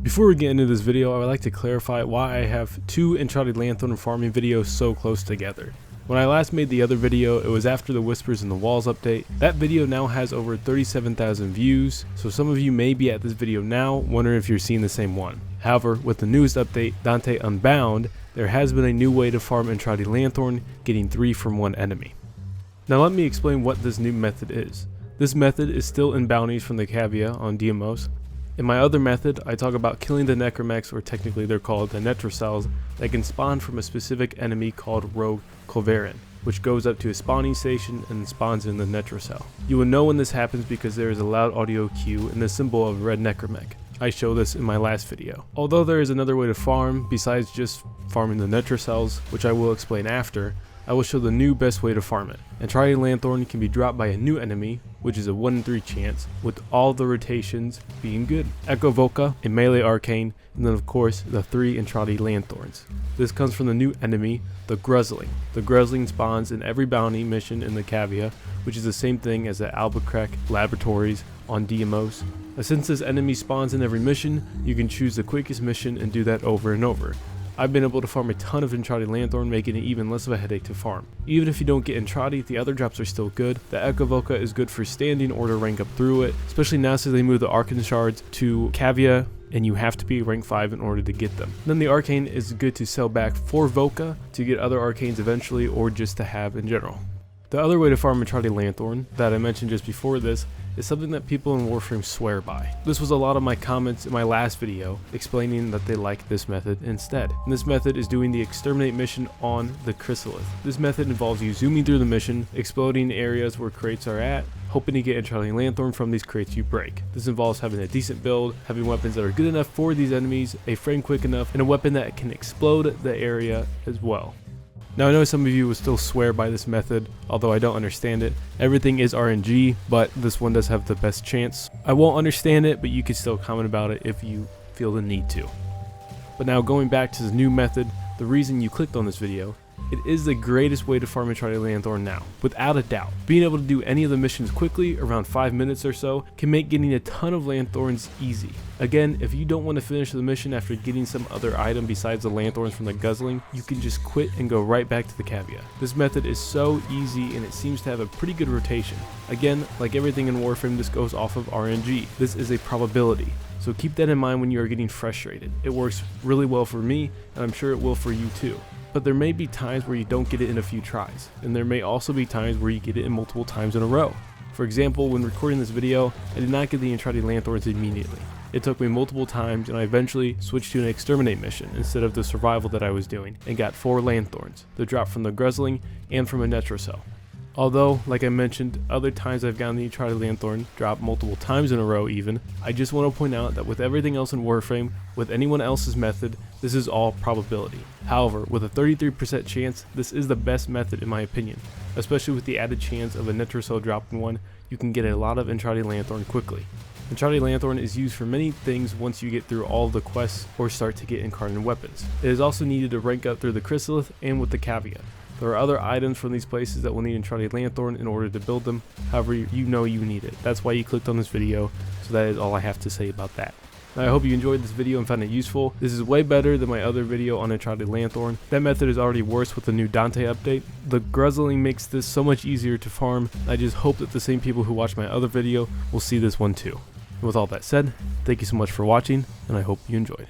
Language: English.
Before we get into this video, I would like to clarify why I have two Entrati Lanthorn farming videos so close together. When I last made the other video, it was after the Whispers in the Walls update. That video now has over 37,000 views, so some of you may be at this video now wondering if you're seeing the same one. However, with the newest update, Dante Unbound, there has been a new way to farm Entrati Lanthorn, getting 3 from 1 enemy. Now let me explain what this new method is. This method is still in bounties from the Cavia on Deimos. In my other method, I talk about killing the necromechs, or technically they're called the netrocells, that can spawn from a specific enemy called Rogue Culverin, which goes up to a spawning station and spawns in the netrocell. You will know when this happens because there is a loud audio cue and the symbol of a red necromech. I show this in my last video. Although there is another way to farm besides just farming the netrocells, which I will explain after, I will show the new best way to farm it. Entrati Lanthorn can be dropped by a new enemy, which is a 1 in 3 chance, with all the rotations being good. Echo Voca, a melee arcane, and then of course the 3 Entrati Lanthorns. This comes from the new enemy, the Gruzzling. The Gruzzling spawns in every bounty mission in the Cavia, which is the same thing as the Albuquerque laboratories on Deimos. Since this enemy spawns in every mission, you can choose the quickest mission and do that over and over. I've been able to farm a ton of Entrati Lanthorn, making it even less of a headache to farm. Even if you don't get Entrati, the other drops are still good. The Echo Voca is good for standing or to rank up through it, especially now since they moved the Arcane Shards to Cavia, and you have to be rank 5 in order to get them. Then the Arcane is good to sell back for Voca to get other Arcanes eventually, or just to have in general. The other way to farm Entrati Lanthorn, that I mentioned just before this, is something that people in Warframe swear by. This was a lot of my comments in my last video explaining that they like this method instead. And this method is doing the exterminate mission on the Chrysalith. This method involves you zooming through the mission, exploding areas where crates are at, hoping to get Entrati Lanthorn from these crates you break. This involves having a decent build, having weapons that are good enough for these enemies, a frame quick enough, and a weapon that can explode the area as well. Now I know some of you will still swear by this method, although I don't understand it. Everything is RNG, but this one does have the best chance. I won't understand it, but you can still comment about it if you feel the need to. But now going back to the new method, the reason you clicked on this video, it is the greatest way to farm Entrati Lanthorn now, without a doubt. Being able to do any of the missions quickly, around 5 minutes or so, can make getting a ton of Lanthorns easy. Again, if you don't want to finish the mission after getting some other item besides the Lanthorns from the Guzzling, you can just quit and go right back to the Cavia. This method is so easy and it seems to have a pretty good rotation. Again, like everything in Warframe, this goes off of RNG. This is a probability. So keep that in mind when you are getting frustrated. It works really well for me, and I'm sure it will for you too. But there may be times where you don't get it in a few tries, and there may also be times where you get it in multiple times in a row. For example, when recording this video, I did not get the Entrati Lanthorns immediately. It took me multiple times, and I eventually switched to an exterminate mission instead of the survival that I was doing, and got 4 Lanthorns, the drop from the Gruzzling and from a netrocell. Although, like I mentioned, other times I've gotten the Entrati Lanthorn drop multiple times in a row even, I just want to point out that with everything else in Warframe, with anyone else's method, this is all probability. However, with a 33% chance, this is the best method in my opinion. Especially with the added chance of a netrocell dropping one, you can get a lot of Entrati Lanthorn quickly. Entrati Lanthorn is used for many things once you get through all of the quests or start to get incarnate weapons. It is also needed to rank up through the Chrysalith and with the Cavia. There are other items from these places that will need Entrati Lanthorn in order to build them, however you know you need it. That's why you clicked on this video, so that is all I have to say about that. Now, I hope you enjoyed this video and found it useful. This is way better than my other video on Entrati Lanthorn. That method is already worse with the new Dante update. The Gruzzling makes this so much easier to farm. I just hope that the same people who watched my other video will see this one too. And with all that said, thank you so much for watching, and I hope you enjoyed.